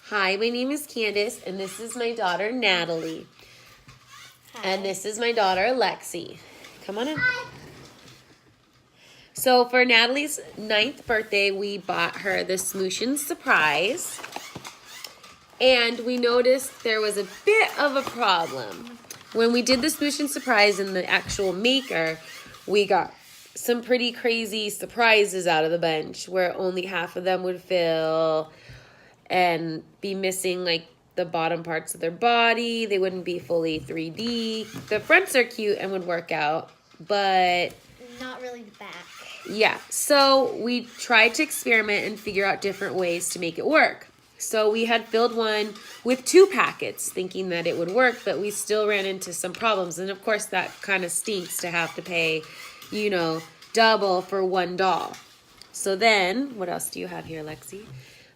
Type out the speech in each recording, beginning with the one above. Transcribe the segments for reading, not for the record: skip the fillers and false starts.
Hi, my name is Candace, and this is my daughter, Natalie. Hi. And this is my daughter, Lexi. Come on in. Hi. So for Natalie's 9th birthday, we bought her the smooshins surprise. And we noticed there was a bit of a problem. When we did the smooshins surprise in the actual maker, we got some pretty crazy surprises out of the bunch where only half of them would fill and be missing like the bottom parts of their body. They wouldn't be fully 3D. The fronts are cute and would work out, but not really the back. Yeah, so we tried to experiment and figure out different ways to make it work. So we had filled one with 2 packets thinking that it would work, but we still ran into some problems. And of course that kind of stinks to have to pay, double for one doll. So then, what else do you have here, Lexi?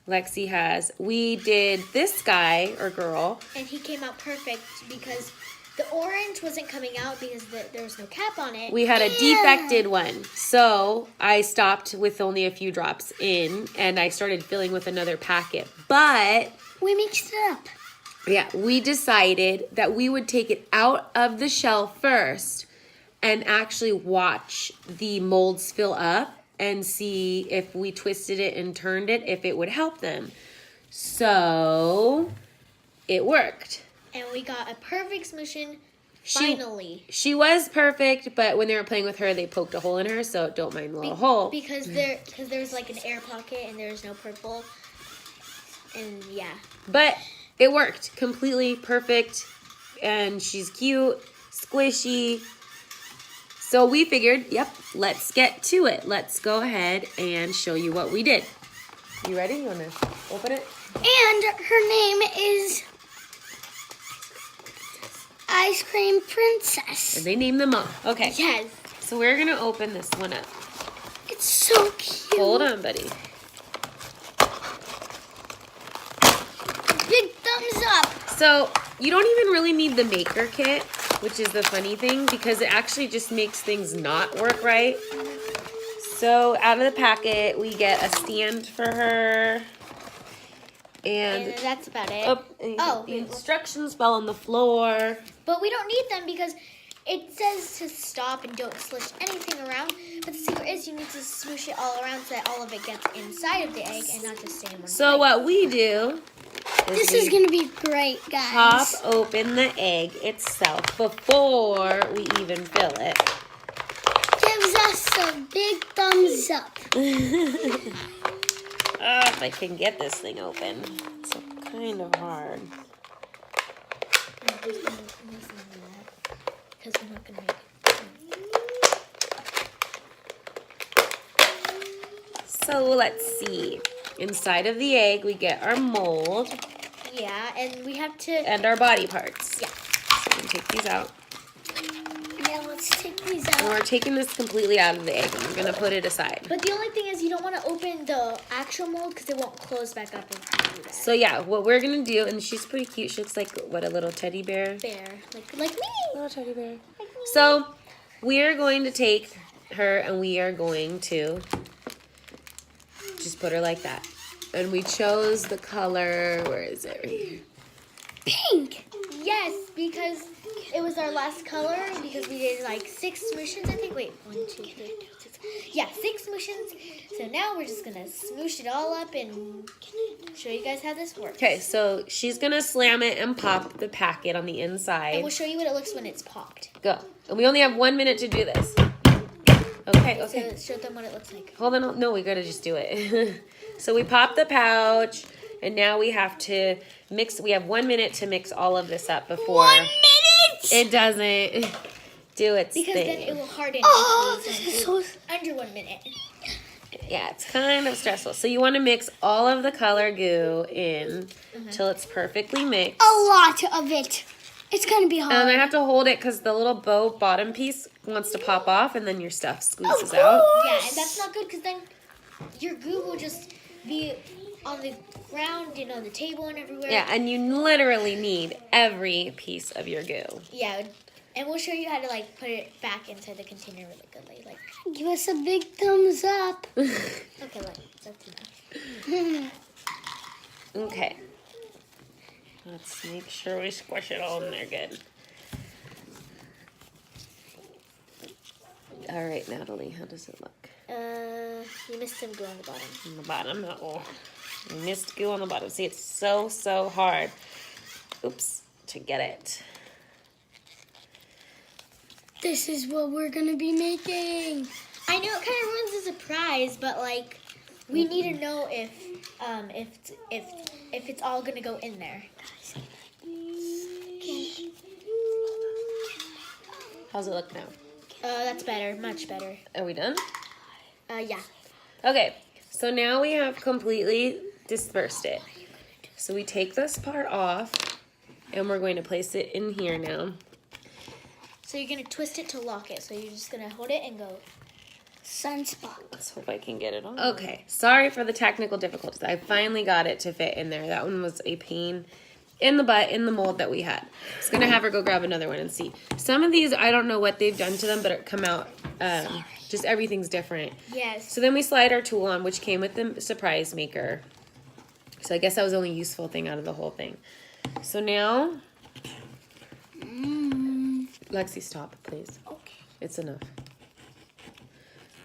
Lexi has, we did this guy or girl. And he came out perfect because the orange wasn't coming out because there was no cap on it. We had a defected one. So I stopped with only a few drops in and I started filling with another packet. But we mixed it up. Yeah, we decided that we would take it out of the shell first and actually watch the molds fill up and see if we twisted it and turned it, if it would help them. So it worked. And we got a perfect smooshin finally. She was perfect, but when they were playing with her, they poked a hole in her, so don't mind the little hole. Because there was like an air pocket and there was no purple. And yeah. But it worked. Completely perfect. And she's cute, squishy. So we figured, yep, let's get to it. Let's go ahead and show you what we did. You ready? You want to open it? And her name is Ice Cream Princess. And they named them all. Okay. Yes. So we're going to open this one up. It's so cute. Hold on, buddy. Big thumbs up. So you don't even really need the maker kit, which is the funny thing, because it actually just makes things not work right. So out of the packet, we get a stand for her. And that's about it. The instructions fell on the floor. But we don't need them because it says to stop and don't slush anything around. But the secret is you need to smoosh it all around so that all of it gets inside of the egg and not just stay in one place. So what we do this is going to be great, guys. Pop open the egg itself before we even fill it. Gives us a big thumbs up. If I can get this thing open. It's kind of hard. Because we're not going to make it. So let's see. Inside of the egg, we get our mold. Yeah, and we have to... And our body parts. Yeah. So we can take these out. Yeah, let's take these out. And we're taking this completely out of the egg. And we're going to put it aside. But the only thing is you don't want to open the actual mold because it won't close back up if you do that. So yeah, what we're going to do, and she's pretty cute. She looks like, what, a little teddy bear? Bear. Like me. Little teddy bear. So we're going to take her and we are going to just put her like that. And we chose the color, where is it? Right here. Pink. Yes, because it was our last color because we did like 6 smooshins, I think. Wait, 1, 2, 3, 4, 6. Yeah, 6 smooshins. So now we're just going to smoosh it all up and show you guys how this works. Okay, so she's going to slam it and pop the packet on the inside. And we'll show you what it looks when it's popped. Go. And we only have 1 minute to do this. Okay. So show them what it looks like. Hold on. No, we got to just do it. So we pop the pouch, and now we have to mix. We have 1 minute to mix all of this up before. 1 minute? It doesn't do its because thing. Then it will harden. Oh, this is so... Under 1 minute. Yeah, it's kind of stressful. So you want to mix all of the color goo in till it's perfectly mixed. A lot of it. It's going to be hard. And I have to hold it because the little bow bottom piece wants to pop off, and then your stuff squeezes out. Yeah, and that's not good because then your goo will just be on the ground, the table and everywhere. Yeah, and you literally need every piece of your goo. Yeah, and we'll show you how to put it back inside the container really goodly. Give us a big thumbs up. Okay, that's enough. Okay. Let's make sure we squish it all in there good. All right, Natalie, how does it look? You missed some glue on the bottom. On the bottom, oh, we missed glue on the bottom. See, it's so hard. Oops, to get it. This is what we're gonna be making. I know it kind of ruins the surprise, but like, we need to know if it's all gonna go in there. How's it look now? That's better, much better. Are we done? Yeah. Okay, so now we have completely dispersed it. So we take this part off, and we're going to place it in here now. So you're gonna twist it to lock it. So you're just gonna hold it and go. Sunspot. Let's hope I can get it on. Okay, sorry for the technical difficulties. I finally got it to fit in there. That one was a pain in the butt in the mold that we had. I was gonna have her go grab another one and see. Some of these, I don't know what they've done to them, but it come out, just everything's different. Yes. So then we slide our tool on, which came with the surprise maker. So I guess that was the only useful thing out of the whole thing. So now, Lexi, stop, please. Okay. It's enough.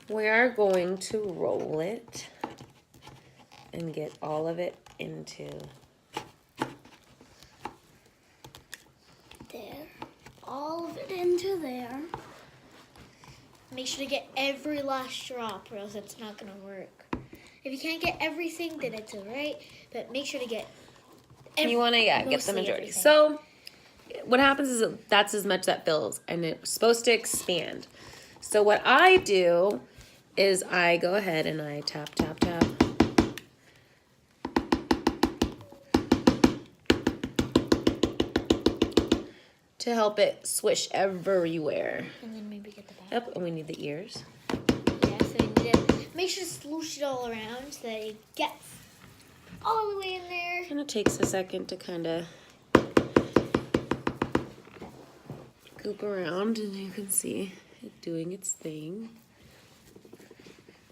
We are going to roll it and get all of it into There. All of it into there. Make sure to get every last drop, or else it's not gonna work. If you can't get everything, then it's alright. But make sure to get. You want to, get the mostly majority. everything. So what happens is that's as much that fills, and it's supposed to expand. So what I do is I go ahead and I tap, tap, tap. To help it swish everywhere. And then maybe get the back. Yep, and we need the ears. Yeah, so you need to make sure to sloosh it all around so that it gets all the way in there. And it takes a second to kind of goop around, and you can see it doing its thing.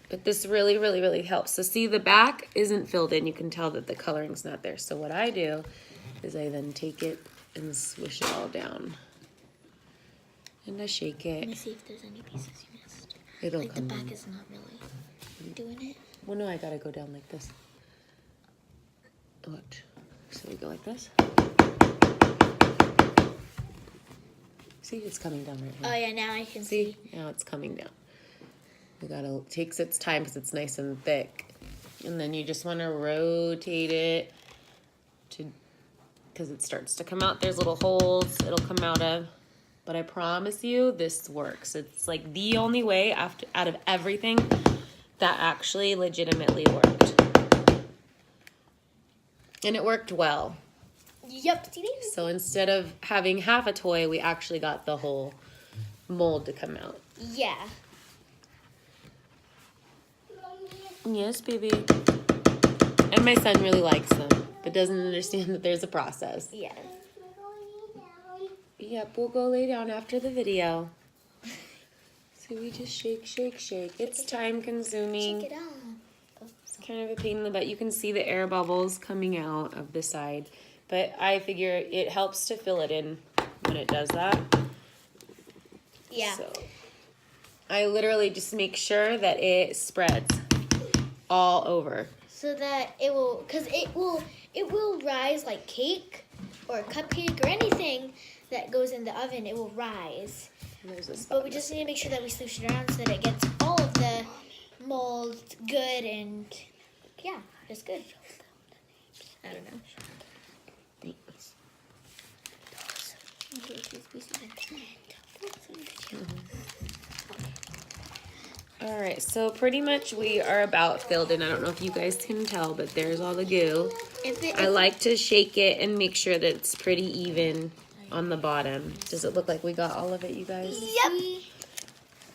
But this really helps. So see, the back isn't filled in. You can tell that the coloring's not there. So what I do is I then take it and swish it all down. And I shake Let me it. see if there's any pieces you missed. It'll Like the come back in. is not really doing it. Well, no, I gotta go down like this. Watch. So we go like this. See, it's coming down right here. Oh yeah, now I can See, now it's coming down. You gotta, it takes its time because it's nice and thick. And then you just want to rotate it to, because it starts to come out. There's little holes it'll come out of. But I promise you, this works. It's like the only way out of everything that actually legitimately worked. And it worked well. Yep. So instead of having half a toy, we actually got the whole mold to come out. Yeah. Yes, baby. And my son really likes them, but doesn't understand that there's a process. Yeah. Yep, we'll go lay down after the video. So we just shake, shake, shake. It's time consuming. Shake it off. It's kind of a pain in the butt. You can see the air bubbles coming out of the side. But I figure it helps to fill it in when it does that. Yeah. So I literally just make sure that it spreads all over. So that it will, because it will rise like cake or cupcake or anything that goes in the oven. It will rise. There's this But we just need to make sure that we swoosh it around so that it gets all of the mold good and yeah, just good. I don't know. All right, so pretty much we are about filled in. I don't know if you guys can tell, but there's all the goo. I like to shake it and make sure that it's pretty even on the bottom. Does it look like we got all of it, you guys? Yep.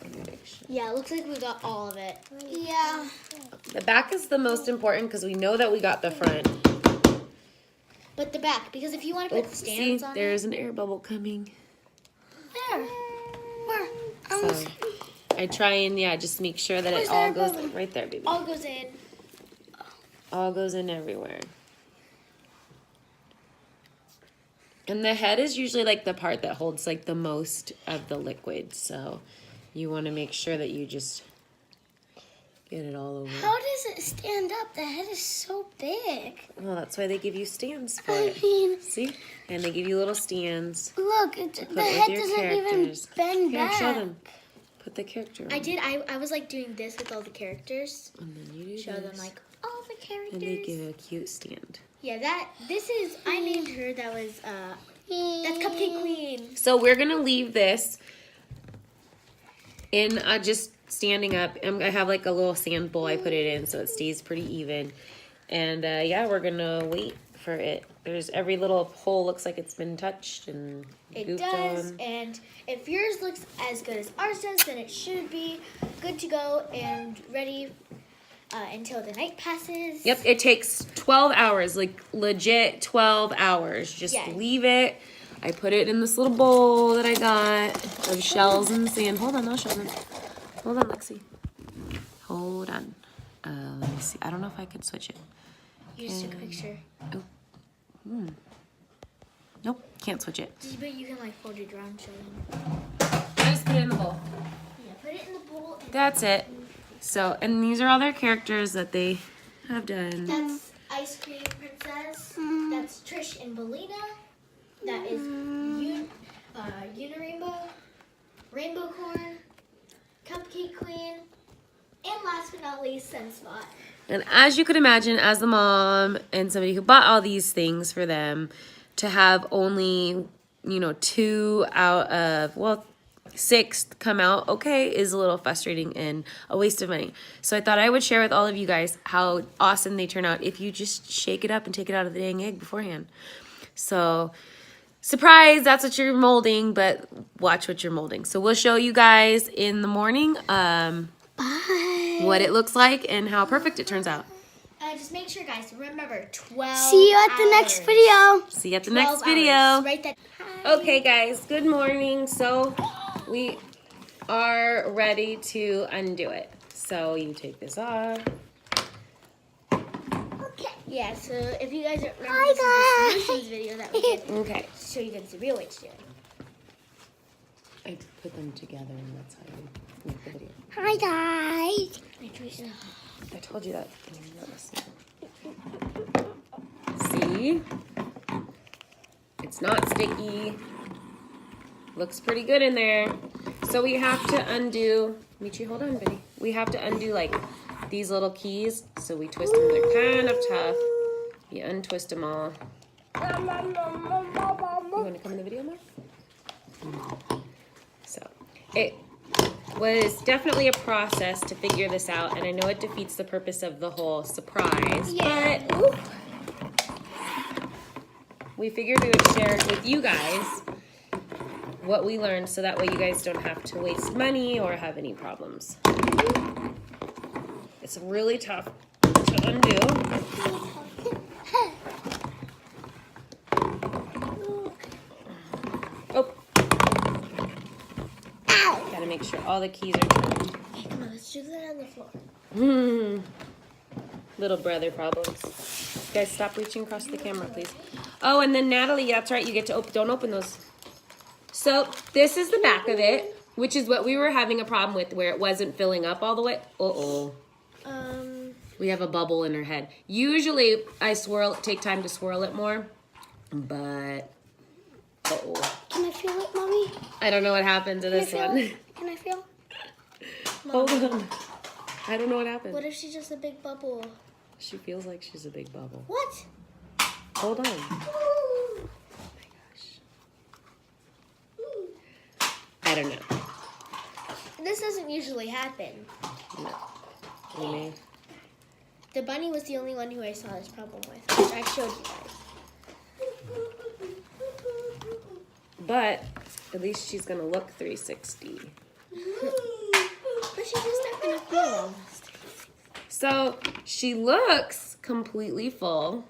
Let me make sure. Yeah, it looks like we got all of it. Yeah. The back is the most important because we know that we got the front. But the back, because if you want to put Oops, stands see, on there's an air bubble coming. There. Where? So I try and, just make sure that Where's it all the goes bubble? right there, baby. all goes in. All goes in everywhere. And the head is usually like the part that holds like the most of the liquid. So you want to make sure that you just get it all over. How does it stand up? The head is so big. Well, that's why they give you stands for I it. mean, See? And they give you little stands. look, the with head your doesn't even characters. bend Here, show back. them. Put the character on. I was like doing this with all the characters. And then you do Show this. them like all the characters. And they give a cute stand. Yeah, I named her, that's Cupcake Queen. So we're going to leave this in just standing up. I have like a little sand bowl I put it in so it stays pretty even. And yeah, we're going to wait for it. There's every little hole looks like it's been touched and It goofed does, on. and if yours looks as good as ours does, then it should be good to go and ready until the night passes. Yep, it takes 12 hours, like legit 12 hours. Just Yeah. leave it. I put it in this little bowl that I got of shells and sand. Hold on, I'll show them. Hold on, Lexi. Hold on. Let me see. I don't know if I could switch it. You just took a picture. Nope, can't switch it. But you can like fold it around, show them. I just put it in the bowl. Yeah, put it in the bowl. And That's it. So, and these are all their characters that they have done. that's Ice Cream Princess. That's Trish and Belina. That is Unirainbow, Rainbow Corn, Cupcake Queen, and last but not least, Sunspot. And as you could imagine, as a mom and somebody who bought all these things for them, to have only, 2 out of, 6 come out okay is a little frustrating and a waste of money. So I thought I would share with all of you guys how awesome they turn out if you just shake it up and take it out of the dang egg beforehand. So, surprise, that's what you're molding, but watch what you're molding. So we'll show you guys in the morning what it looks like and how perfect it turns out. Just make sure, guys, remember 12 See you at the next hours. video. See you at the 12 next video. hours. Write that. Okay, guys, good morning. So we are ready to undo it. So you take this off. Okay. Yeah, so if you guys remember, Hi, this is the solutions video that we did Okay. to show you guys the real way to do it. I put them together and that's how you make the video. Hi, guys. I told you that. See? It's not sticky. Looks pretty good in there. So we have to undo, Michi, hold on, buddy. We have to undo like these little keys. So we twist them, they're kind of tough. You untwist them all. You want to come in the video more? So it was definitely a process to figure this out, and I know it defeats the purpose of the whole surprise, but we figured we would share with you guys what we learned so that way you guys don't have to waste money or have any problems. It's really tough to undo. Oh. Gotta make sure all the keys are turned. Okay, come on, let's do that on the floor. Little brother problems. Guys, stop reaching across the camera, please. Oh, and then Natalie, that's right, you get to open, don't open those. So this is the back of it, which is what we were having a problem with, where it wasn't filling up all the way. Uh-oh. We have a bubble in her head. Usually I take time to swirl it more, but uh-oh. Can I feel it, Mommy? I don't know what happened to this Can I one. feel? Can I feel? Hold on. I don't know what happened. What if she's just a big bubble? She feels like she's a big bubble. What? Hold on. Oh my gosh. I don't know. This doesn't usually happen. No. We may. The bunny was the only one who I saw this problem with, which I showed you guys. But at least she's gonna look 360. But she's just not gonna feel. So she looks completely full.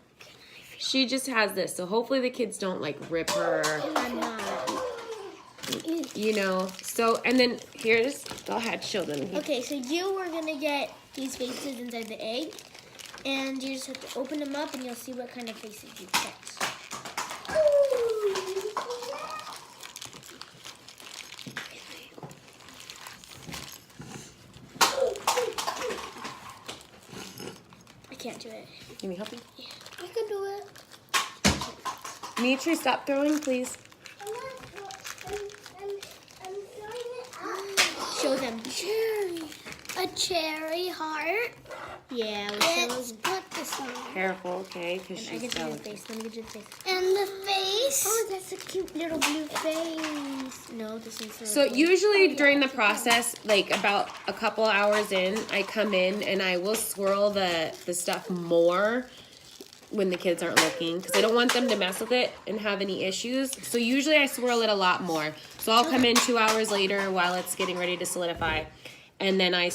She just has this. So hopefully the kids don't like rip her. I'm not. So, and then here's, go ahead, show them. Okay, so you were gonna get these faces inside the egg, and you just have to open them up and you'll see what kind of faces you get. Let me help you. Yeah, I can do it. Dimitri, stop throwing, please. I'm throwing it up. Show them. Cherry. A cherry heart. Yeah, Let's put this on. Careful, okay? Because I she's get you the delicate. face. Let me get you the face. And the face. Oh, that's a cute little blue face. No, this is So usually during the process, like about a couple hours in, I come in and I will swirl the stuff more when the kids aren't looking because I don't want them to mess with it and have any issues. So usually I swirl it a lot more. So I'll come in 2 hours later while it's getting ready to solidify. And then I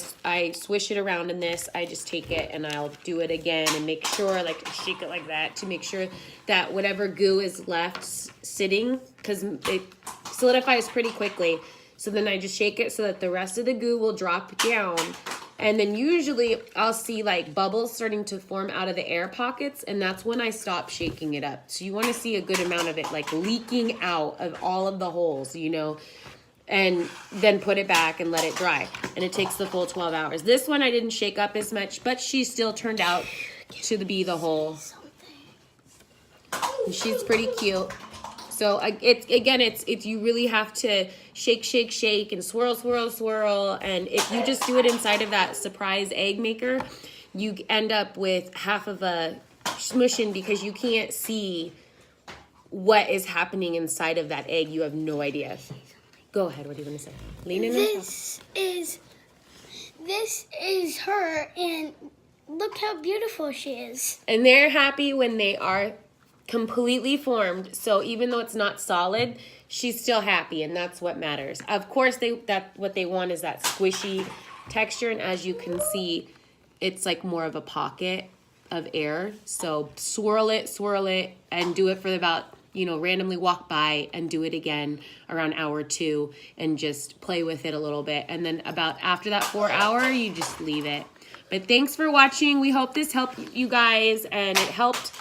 swish it around in this. I just take it and I'll do it again and make sure, like, shake it like that to make sure that whatever goo is left sitting, because it solidifies pretty quickly. So then I just shake it so that the rest of the goo will drop down. And then usually I'll see like bubbles starting to form out of the air pockets, and that's when I stop shaking it up. So you want to see a good amount of it like leaking out of all of the holes, you know, and then put it back and let it dry. And it takes the full 12 hours. This one I didn't shake up as much, but she still turned out to be the whole. And she's pretty cute. So it's you really have to shake, shake, shake, and swirl, swirl, swirl. And if you just do it inside of that surprise egg maker, you end up with half of a smushin because you can't see what is happening inside of that egg. You have no idea. Go ahead. What do you want to say? Lean in. This is her, and look how beautiful she is. And they're happy when they are completely formed. So even though it's not solid, she's still happy, and that's what matters. Of course, what they want is that squishy texture, and as you can see, it's like more of a pocket of air. So swirl it, and do it for about, randomly walk by and do it again around hour 2 and just play with it a little bit. And then about after that 4 hour, you just leave it. But thanks for watching. We hope this helped you guys, and it helped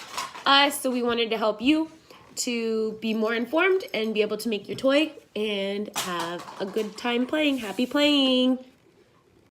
us, so we wanted to help you to be more informed and be able to make your toy and have a good time playing. Happy playing!